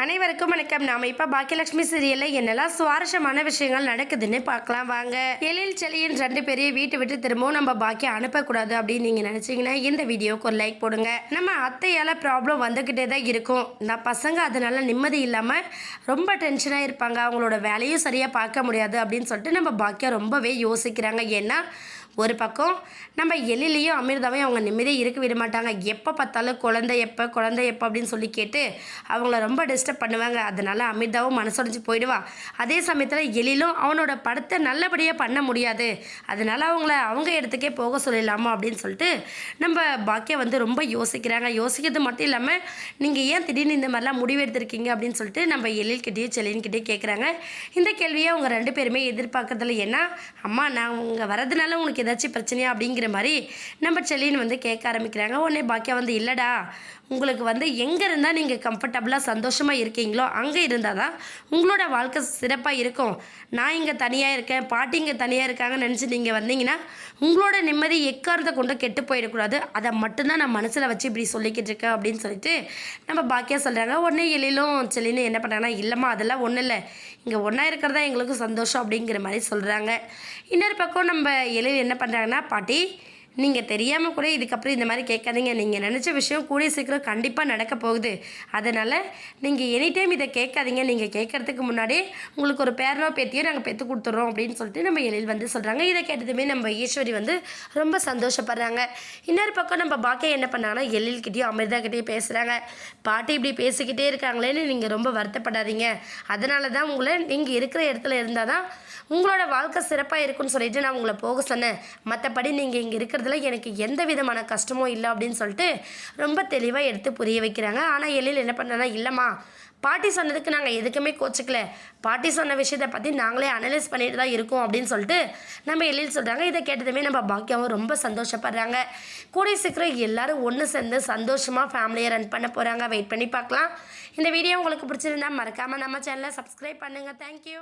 அனைவருக்கும் வணக்கம். நாம இப்ப பாக்கியலட்சுமி சீரியல்ல என்னெல்லாம் சுவாரஸ்யமான விஷயங்கள் நடக்குதுன்னு பார்க்கலாம் வாங்க. எழில் செழியன் 2 பேரையும் வீட்டை விட்டு திரும்பவும் நம்ம பாக்கிய அனுப்பக்கூடாது அப்படின்னு நீங்க நினைச்சீங்கன்னா இந்த வீடியோக்கு ஒரு லைக் போடுங்க. நம்ம அத்தையால ப்ராப்ளம் வந்துகிட்டே தான் இருக்கும். இந்த பசங்க அதனால நிம்மதி இல்லாம ரொம்ப டென்ஷனா இருப்பாங்க. அவங்களோட வேலையும் சரியா பார்க்க முடியாது அப்படின்னு சொல்லிட்டு நம்ம பாக்கியா ரொம்பவே யோசிக்கிறாங்க. ஏன்னா ஒரு பக்கம் நம்ம எழிலையும் அமிர்தாவையும் அவங்க நிம்மதியாக இருக்க விட மாட்டாங்க. எப்போ பார்த்தாலும் குழந்தை எப்போ அப்படின்னு சொல்லி கேட்டு அவங்கள ரொம்ப டிஸ்டர்ப் பண்ணுவாங்க. அதனால் அமிர்தாவும் மனசுடைஞ்சு போயிடுவா. அதே சமயத்தில் எழிலும் அவனோட படத்தை நல்லபடியாக பண்ண முடியாது. அதனால் அவங்கள அவங்க இடத்துக்கே போக சொல்லிடலாமா அப்படின்னு சொல்லிட்டு நம்ம பாக்கியா ரொம்ப யோசிக்கிறாங்க. யோசிக்கிறது மட்டும் இல்லாமல் நீங்கள் ஏன் திடீர்னு இந்த மாதிரிலாம் முடிவு எடுத்திருக்கீங்க அப்படின்னு சொல்லிட்டு நம்ம எழில்கிட்டேயும் செழியன்கிட்டேயும் கேட்குறாங்க. இந்த கேள்வியை அவங்க 2 பேருமே எதிர்பார்க்கறதில்ல. ஏன்னா அம்மா நான் உங்கள் வரதுனால உனக்கு ஏதாச்சும் பிரச்சனையா அப்படிங்கிற மாதிரி நம்ம செல்லின்னு கேட்க ஆரம்பிக்கிறாங்க. உடனே பாக்கியா இல்லைடா, உங்களுக்கு எங்கே இருந்தால் நீங்கள் கம்ஃபர்டபுளாக சந்தோஷமாக இருக்கீங்களோ அங்கே இருந்தால் தான் உங்களோட வாழ்க்கை சிறப்பாக இருக்கும். நான் இங்கே தனியாக இருக்கேன், பாட்டி இங்கே தனியாக இருக்காங்கன்னு நினச்சி நீங்கள் வந்தீங்கன்னா உங்களோட நிம்மதி எக்காரத்தை கொண்டு கெட்டு போயிடக்கூடாது. அதை மட்டும்தான் நான் மனசில் வச்சு இப்படி சொல்லிக்கிட்டு இருக்கேன் அப்படின்னு சொல்லிட்டு நம்ம பாக்கியா சொல்கிறாங்க. உடனே எழிலும் செல்லின்னு என்ன பண்ணுறாங்கன்னா, இல்லைம்மா அதெல்லாம் ஒன்றும் இல்லை, இங்கே ஒன்றா இருக்கிறதா எங்களுக்கு சந்தோஷம் அப்படிங்கிற மாதிரி சொல்கிறாங்க. இன்னொரு பக்கம் நம்ம எழில் என்ன பண்ணுறாங்கன்னா, பாட்டி நீங்கள் தெரியாமல் கூட இதுக்கப்புறம் இந்த மாதிரி கேட்காதீங்க. நீங்கள் நினச்ச விஷயம் கூடிய சீக்கிரம் கண்டிப்பாக நடக்க போகுது. அதனால் நீங்கள் எனி டைம் இதை கேட்காதீங்க. நீங்கள் கேட்குறதுக்கு முன்னாடி உங்களுக்கு ஒரு பேரனோ பேத்தியோ நாங்கள் பெற்று கொடுத்துட்றோம் அப்படின்னு சொல்லிட்டு நம்ம எழில் சொல்கிறாங்க. இதை கேட்டதுமே நம்ம ஈஸ்வரி ரொம்ப சந்தோஷப்படுறாங்க. இன்னொரு பக்கம் நம்ம பாக்கியா என்ன பண்ணாங்கன்னா, எழில்கிட்டையும் அமிர்தாக்கிட்டையும் பேசுகிறாங்க. பாட்டி இப்படி பேசிக்கிட்டே இருக்காங்களேன்னு நீங்கள் ரொம்ப வருத்தப்படாதீங்க. அதனால தான் உங்களை நீங்கள் இருக்கிற இடத்துல இருந்தால் தான் உங்களோட வாழ்க்கை சிறப்பாக இருக்குன்னு சொல்லிட்டு நான் உங்களை போக சொன்னேன். மற்றபடி நீங்கள் இங்கே இருக்கிறதுல எனக்கு எந்த விதமான கஷ்டமும் இல்லை அப்படின்னு சொல்லிட்டு ரொம்ப தெளிவாக எடுத்து புரிய வைக்கிறாங்க. ஆனால் எழில் என்ன பண்ணனா, இல்லைம்மா பாட்டி சொன்னதுக்கு நாங்கள் எதுக்குமே கோச்சிக்கல, பாட்டி சொன்ன விஷயத்தை பற்றி நாங்களே அனலைஸ் பண்ணிட்டு தான் இருக்கோம் அப்படின்னு சொல்லிட்டு நம்ம எழில் சொல்கிறாங்க. இதை கேட்டதுமே நம்ம பாக்கியாவும் ரொம்ப சந்தோஷப்படுறாங்க. கூடிய சீக்கிரம் எல்லோரும் ஒன்று சேர்ந்து சந்தோஷமாக ஃபேமிலியை ரன் பண்ண போகிறாங்க. வெயிட் பண்ணி பார்க்கலாம். இந்த வீடியோ உங்களுக்கு பிடிச்சிருந்தா மறக்காமல் நம்ம சேனலை சப்ஸ்கிரைப் பண்ணுங்கள். தேங்க்யூ.